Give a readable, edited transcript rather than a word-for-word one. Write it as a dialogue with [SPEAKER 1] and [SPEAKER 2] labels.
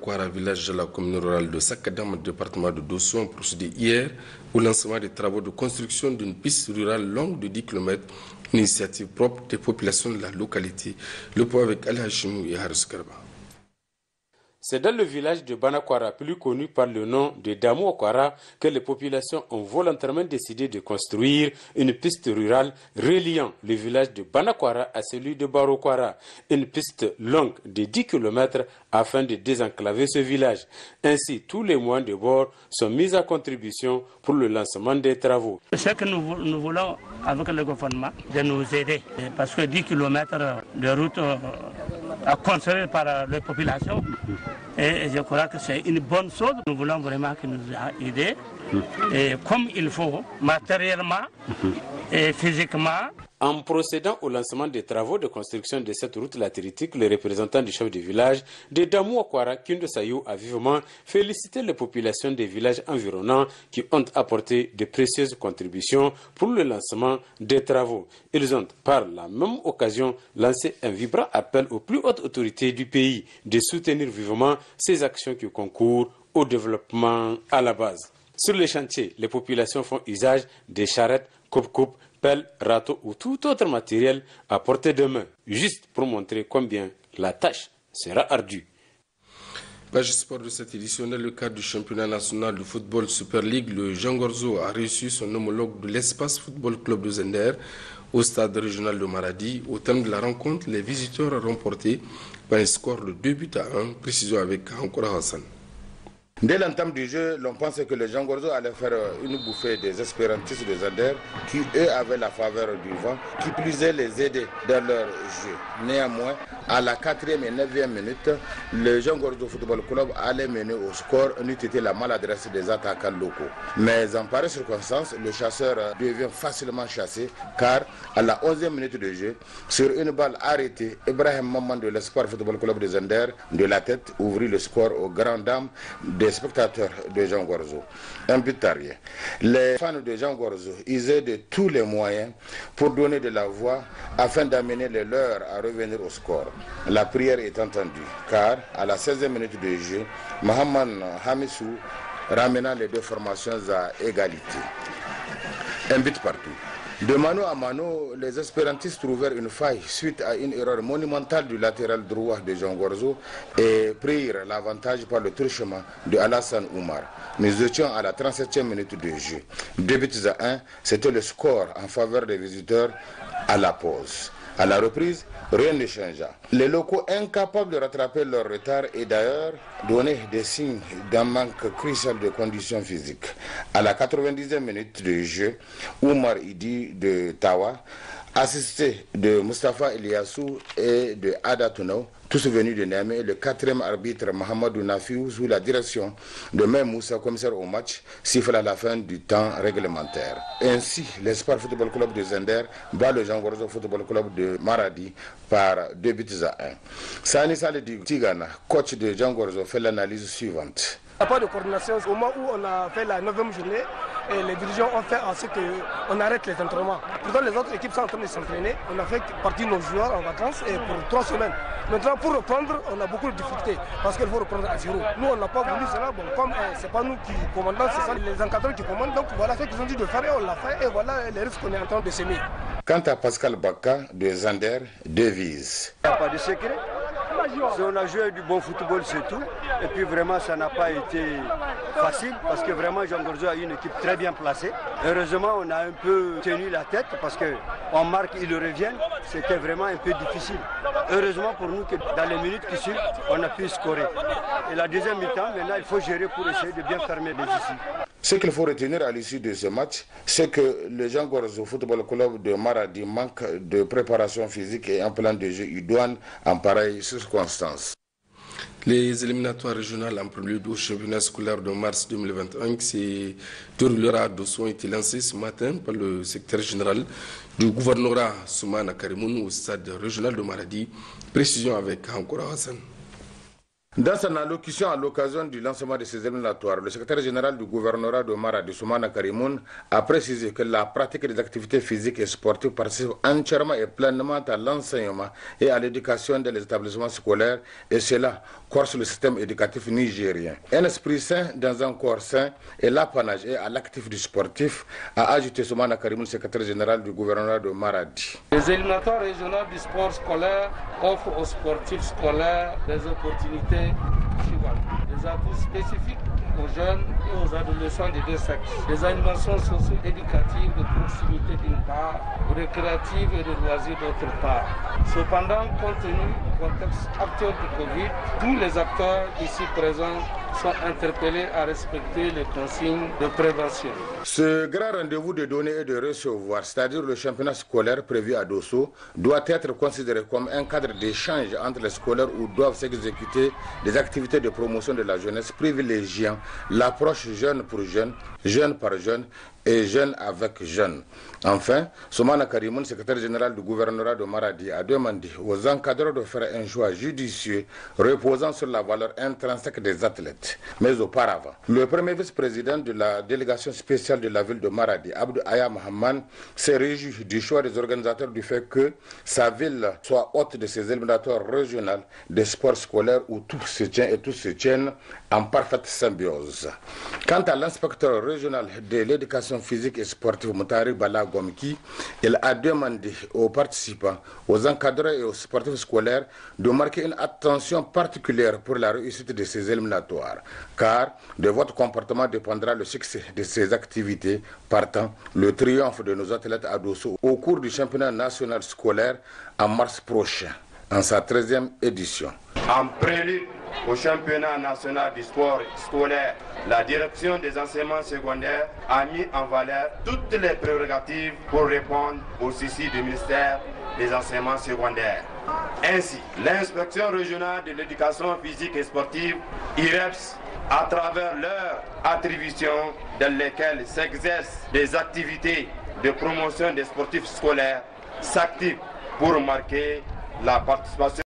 [SPEAKER 1] Banakwara, village de la commune rurale de Sakadam, département de Dosso, ont procédé hier au lancement des travaux de construction d'une piste rurale longue de 10 km, initiative propre des populations de la localité. Le point avec Ali Hachimou et Haris Karba.
[SPEAKER 2] C'est dans le village de Banakwara, plus connu par le nom de Damouakwara, que les populations ont volontairement décidé de construire une piste rurale reliant le village de Banakwara à celui de Barokwara. Une piste longue de 10 km afin de désenclaver ce village. Ainsi, tous les moyens de bord sont mis à contribution pour le lancement des travaux.
[SPEAKER 3] Ce que nous voulons avec le gouvernement, de nous aider, parce que 10 km de route à construire par les populations, et je crois que c'est une bonne chose. Nous voulons vraiment qu'il nous aide, et comme il faut, matériellement et physiquement.
[SPEAKER 2] En procédant au lancement des travaux de construction de cette route latéritique, le représentant du chef du village de Damouakwara, Kindo Sayou, a vivement félicité les populations des villages environnants qui ont apporté de précieuses contributions pour le lancement des travaux. Ils ont, par la même occasion, lancé un vibrant appel aux plus hautes autorités du pays de soutenir vivement ces actions qui concourent au développement à la base. Sur les chantiers, les populations font usage des charrettes, coupe-coupe, pelle, râteau ou tout autre matériel à portée de main, juste pour montrer combien la tâche sera ardue.
[SPEAKER 1] Page sport de cette édition, dans le cadre du championnat national de football Super League, le Jean Gorzo a reçu son homologue de l'Espace Football Club de Zender au stade régional de Maradi. Au terme de la rencontre, les visiteurs ont remporté par un score de 2-1, précision avec Ankora Hassan.
[SPEAKER 4] Dès l'entame du jeu, l'on pensait que le Jean Gorzo allait faire une bouffée des espérantistes de Zander qui, eux, avaient la faveur du vent, qui plus est les aider dans leur jeu. Néanmoins, à la 4e et 9e minute, le Jean Gorzo Football Club allait mener au score, n'eût été la maladresse des attaquants locaux. Mais en pareille circonstance, le chasseur devient facilement chassé car à la 11e minute de jeu, sur une balle arrêtée, Ibrahim Maman de l'Espoir Football Club de Zander, de la tête, ouvrit le score aux grandes dames des spectateurs de Jean Gorzo. Un but à rien. Les fans de Jean Gorzo usaient de tous les moyens pour donner de la voix afin d'amener les leurs à revenir au score. La prière est entendue car à la 16e minute de jeu, Mohamed Hamissou ramena les deux formations à égalité. Un but partout. De mano à mano, les espérantistes trouvèrent une faille suite à une erreur monumentale du latéral droit de Jean Gorzo et prirent l'avantage par le truchement de Alassane Oumar. Nous étions à la 37e minute de jeu. 2-1, c'était le score en faveur des visiteurs à la pause. À la reprise, rien ne changea. Les locaux incapables de rattraper leur retard et d'ailleurs donnaient des signes d'un manque crucial de conditions physiques. À la 90e minute de jeu, Oumar Idi de Tawa, assisté de Mustafa Eliassou et de Ada Tounou, tous venus de Niamey, le 4e arbitre Mohamedou Nafiou, sous la direction de Mme Moussa, commissaire au match, siffle à la fin du temps réglementaire. Ainsi, l'Espoir Football Club de Zender bat le Jean Gorzo Football Club de Maradi par 2-1. Sani Saledi Tigana, coach de Jean Gorzo, fait l'analyse suivante.
[SPEAKER 5] Il n'y a pas de coordination. Au moment où on a fait la 9e journée, et les dirigeants ont fait en sorte qu'on arrête les entraînements. Pourtant, les autres équipes sont en train de s'entraîner. On a fait partir nos joueurs en vacances et pour 3 semaines. Maintenant, pour reprendre, on a beaucoup de difficultés parce qu'il faut reprendre à 0. Nous, on n'a pas voulu cela. Bon, comme ce n'est pas nous qui commandons, ce sont les encadreurs qui commandent. Donc voilà ce qu'ils ont dit de faire et on l'a fait. Et voilà les risques qu'on est en train de semer.
[SPEAKER 4] Quant à Pascal Baka de Zander, devise.
[SPEAKER 6] Il n'y a pas de secret. On a joué du bon football, c'est tout. Et puis vraiment, ça n'a pas été facile parce que vraiment, Jean Gorzo a une équipe très bien placée. Heureusement, on a un peu tenu la tête parce qu'on marque, ils reviennent. C'était vraiment un peu difficile. Heureusement pour nous que dans les minutes qui suivent, on a pu scorer. Et la deuxième mi-temps, maintenant, il faut gérer pour essayer de bien fermer les issues.
[SPEAKER 4] Ce qu'il faut retenir à l'issue de ce match, c'est que le Jean Gorzo Football Club de Maradi manque de préparation physique et un plan de jeu idoine en pareille circonstance.
[SPEAKER 1] Les éliminatoires régionales en prélude au championnat scolaire de mars 2021 qui s'est déroulera à Dosso ont été lancés ce matin par le secrétaire général du gouvernorat Soumana Karimoun au stade régional de Maradi. Précision avec Ankora Hassan.
[SPEAKER 4] Dans son allocution à l'occasion du lancement de ces éliminatoires, le secrétaire général du gouvernorat de Maradi, Soumana Karimoun, a précisé que la pratique des activités physiques et sportives participe entièrement et pleinement à l'enseignement et à l'éducation dans les établissements scolaires, et cela corse le système éducatif nigérien. Un esprit sain dans un corps sain est l'apanage et à l'actif du sportif, a ajouté Soumana Karimoun, secrétaire général du gouvernorat de Maradi.
[SPEAKER 3] Les éliminatoires régionaux du sport scolaire offrent aux sportifs scolaires des opportunités suivantes. Des atouts spécifiques aux jeunes et aux adolescents des deux sexes. Des animations socio-éducatives de proximité d'une part, récréatives et de loisirs d'autre part. Cependant, compte tenu du contexte actuel du Covid, tous les acteurs ici présents sont interpellés à respecter les consignes de prévention.
[SPEAKER 4] Ce grand rendez-vous de donner et de recevoir, c'est-à-dire le championnat scolaire prévu à Dosso, doit être considéré comme un cadre d'échange entre les scolaires où doivent s'exécuter des activités de promotion de la jeunesse privilégiant l'approche jeune pour jeune, jeune par jeune et jeunes avec jeunes. Enfin, Soumana Karimoun, secrétaire général du gouvernorat de Maradi, a demandé aux encadreurs de faire un choix judicieux reposant sur la valeur intrinsèque des athlètes. Mais auparavant, le premier vice-président de la délégation spéciale de la ville de Maradi, Abdou Aya Mohamed, s'est réjoui du choix des organisateurs du fait que sa ville soit hôte de ces éliminatoires régionales des sports scolaires où tout se tient et tout se tienne en parfaite symbiose. Quant à l'inspecteur régional de l'éducation physique et sportive Moutari Bala Gomki, il a demandé aux participants, aux encadreurs et aux sportifs scolaires de marquer une attention particulière pour la réussite de ces éliminatoires, car de votre comportement dépendra le succès de ces activités, partant le triomphe de nos athlètes à Dosso au cours du championnat national scolaire en mars prochain, en sa 13e édition.
[SPEAKER 7] En prélude au championnat national du sport scolaire, la direction des enseignements secondaires a mis en valeur toutes les prérogatives pour répondre aux soucis du ministère des enseignements secondaires. Ainsi, l'inspection régionale de l'éducation physique et sportive, IREPS, à travers leurs attributions dans lesquelles s'exercent des activités de promotion des sportifs scolaires, s'active pour marquer la participation